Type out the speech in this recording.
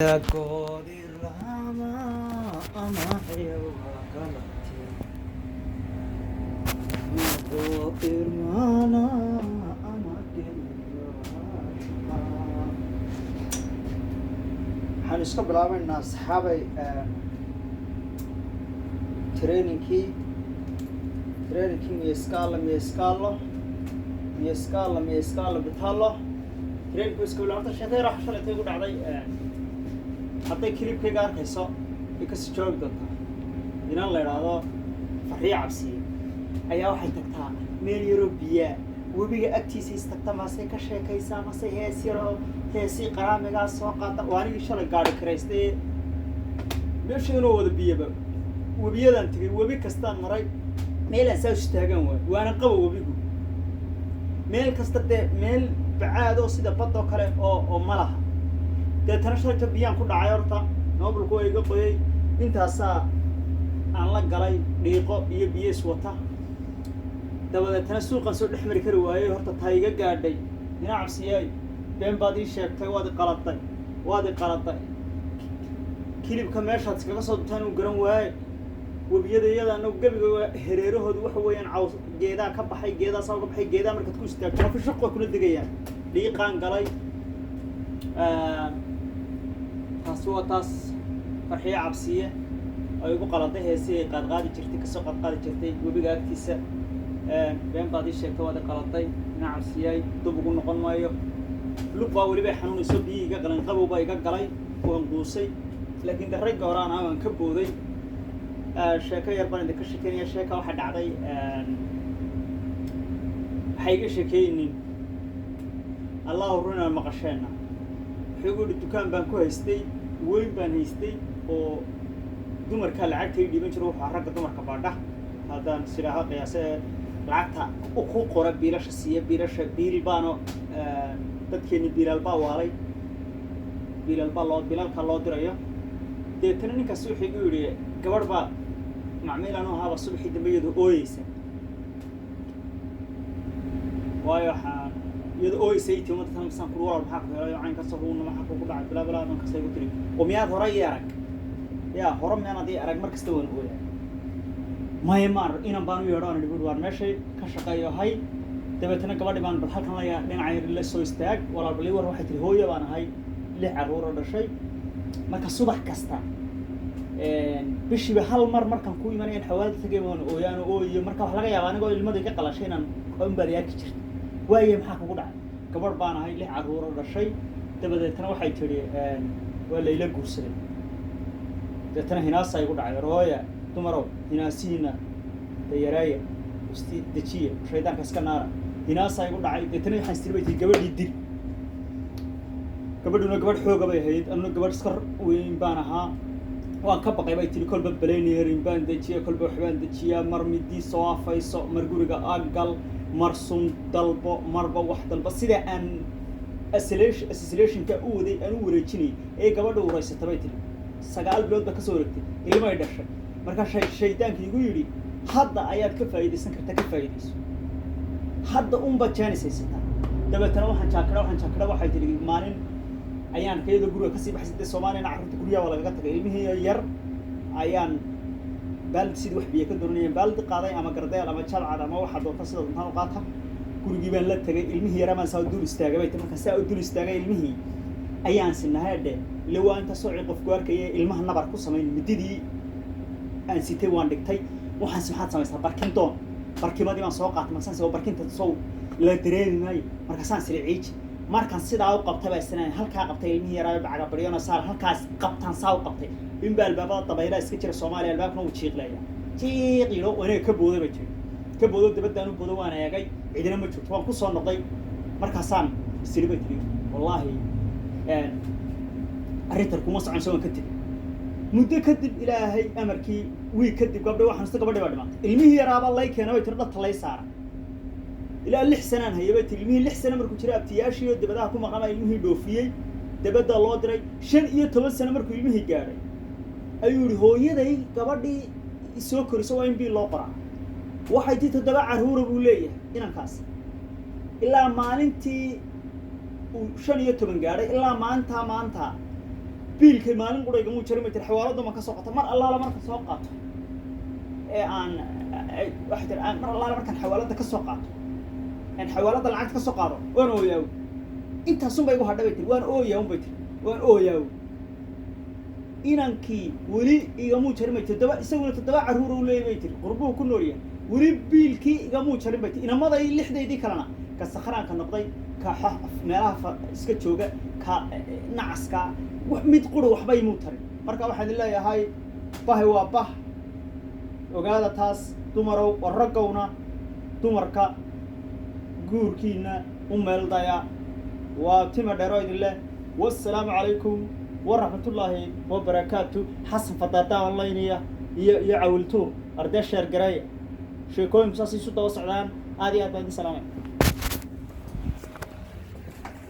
Kodi Rama Amahewa Galati Mado Irmana waxaan iska bilaabaynaa saxaabay trainingkii mieskalo bitalo trainingku iska bilaabta sheekay raax shalaytay ugu dhacday hadday kilibkayga arkayso way kasii joogi doontaa inaan la idhaahdo farriyo cabsiye ayaa waxay tagtaa meel yaroo biyaa webiga agtiisa istagta masay ka sheekaysaa masay hees yaroo heesii qaraamigaas soo qaata waa anigii shalay gaadhi karaystay meesha inoo wada biyaba webiyadaan tegay webi kastaan maray meelaan saa istaagan waay waana qaba webigu meel kasta dee meel bacaad oo sida badoo kale oo ma laha deetana shalayta biyaan ku dhacay horta noobulku waa iga qoyay intaasaa aan la galay dhiiqo iyo biyo iswata dabadeetana suuqan soo dhex mari kari waayey horta taa iga gaadhay ina cabsiyaay been baad ii sheegtay waad i qaladay kilibka meeshaad iskaga soo dutaan uu garan waaye webiyada iyada anagu gebiga hereerahoodu waxa weeyaan caws geedaa ka baxay geedaasaa uga baxay geedaa markaad ku istaagto mafi shaq waa kula degayaan dhiiqaan galay taasi waa taas farxiyo cabsiye ay igu qaladay heesii ay qaadqaadi jirtay kasoo qaadqaadi jirtay webiga agtiisa been baad ii sheegtay waad i qaladay ina cabsiyaay dub ugu noqon maayo lug baa weliba xanuunayso biyii iga galan qabow baa iga galay waan quusay laakiin de ragga horaan ah waan ka booday sheeko yar baan idinka sheekeynaya sheeka waxaa dhacday waxay iga sheekeynin allahu runaa maqasheenna wuxuu igu yihi dukaan baan ku haystay weyn baan haystay oo dumarkaa lacagta ii dhiiban jiro wuxuu ragga dumarka baadha haddaan silaaha qiyaase lacagta ku qora biilasha siiya biil baano dadkeeni biilal baa waalay biilalka loo dirayo deetana ninkaas wuxuu igu yidhi gabadh baa macmiil anu ahaaba subaxii dambe iyadoo ooyeysa waayo waxaan iyadoo ooyeysa iti umadatan masaan kuri walaal maxaa ku helayo caynkaas huuna maxaa kugu dhacay bilaa dan kasta igu tiri oo miyaad hore ii arag yaa hore miyaan adii arag mar kasta waan ooyaa maya maar inan baan u yeedho aan idhi waan meeshay ka shaqeeyo hay dabeetana gabadhi baan bal halkan laya dhinaca la soo istaag walaal bal ii war waxay tiri hooya baan ahay 6 carruur oo dhashay marka subax kasta bishiiba hal mar markaan ku imanayaan xawaalada tagay waan ooyaan ooyo marka wax laga yaabaa anigoo ilmada iga qalashay inaan qoonbaad yaaki jirto waaye maxaa kugu dhacay gabadh baan ahay 6 carruur oo dhashay dabadeetana waxay tiri waa layla guursaday deetana hinaasa igu dhacay rooya dumarow hinaasihiina dayaraaya usti dejiya shaydaanka iska naara hinaasa igu dhacay deetana waxaan istiribay tii gabadhii dil gabadhuna gabadh xooga bay ahayd anna gabadh iskar weyn baan ahaa waan ka baqay bay tiri kolba baleynyerin baan dejiya kolba waxbaan dejiyaa mar midii soo afayso mar guriga agal mar sun dalbo marba wax dalba sida aan assassinationka u waday aan u wareejinay ee gabadha uuraysata bay tiri 9 bilood ba ka soo wareegtay ilmo ay dhashay marka shaydaanka igu yidhi hadda ayaad ka faa'iidaysan kartaa ka faa'iidayso hadda unba jaanis haysataa dabeetana waxaan jaakira waxay tiri maalin ayaan kayada guriga kasii baxay sidii Soomaaliya carruurta guriga waa lagaga tagay ilmihii yar ayaan baaldi sidii wax biyo ka doonayeen baaldi qaaday ama gardeel ama jalcad ama waxa doonta sida intaan u qaata gurigii baan la tagay ilmihii yar ama saa dul istaagay bay marka saa dul istaagay ilmihii ayaan sinahaade lawaa inta soo qofku arkay ilmaha nabar ku sameyn mididii aan sitay waan dhigtay waxaan saxaad sameystaa barkimadii baan soo qaatay markaan soo barkinta soo la dareemay markaan sirciij markaan sidaa u qabtay baa sanad halka qabtay ilmihii yaraa bacaga bariyana saar halkaas qabtaan saa u qabtay in baabada dabayla iska jira Soomaaliya albaabkuna uu jiiqleeyo wareeg ka booday bay jiray ka boodo dabadaan u boodo waan eegay cidina ma joogto waan ku soo noqday markaasaan siribay tiri wallahi arrintan kuma socon soo ka tiri muddo kadib ilaahay amarkii wii kadib waxaan iska gabadhay baa dhimatay ilmihii yaraaba lay keenay way tirada talay saara ilaa 6 sanaan hayay ilmihii 6 sano markuu jiray abtiyaashii dabadaha ku maqamay ilmihii dhoofiyay dabada loo diray 5 iyo 10 sano markuu ilmihii gaaray ayuu yiri hooyaday gabadhii soo koriso waa in bii loo qoraa waxay tii 7 carruur buu leeyahay inankaas ilaa maalintii 15 gaadhay ilaa maanta biilkay maalin qurayga muu jarin bay tiri xawaaladu ma ka soo qaata mar allaala marka soo qaato ee aan waxa tiri aan mar allaala markaan xawaalada ka soo qaato aan xawaalada lacag ka soo qaado waan ooyaa inta sun bay ugu hadhay bay tiri waan ooyaa bay tiri waan ooyaa inankii weli igamuu jarin bay tiri isaguna 7 caruur uu leeyahay bay tiri qurbuhu ku nool yahay weli biilkii igamuu jarin bay tiri inamaday 6deedii kalena ka sakhraanka noqday ka meelaha iska jooga ka nacaska mid quru waxbay muu tarin marka waxaan leeyahay bahay waa bah ogaada taas dumarow waragowna dumarka guurkiina u meeldaya waa tima dheero idin leh wassalaamu calaykum warahmatullaahi wabarakaatu xasan fadaadaa online iyo cawiltuur arday sheer gareeya sheekooyinku saas isu daba socdaan aad iyo aad baan idin salaamay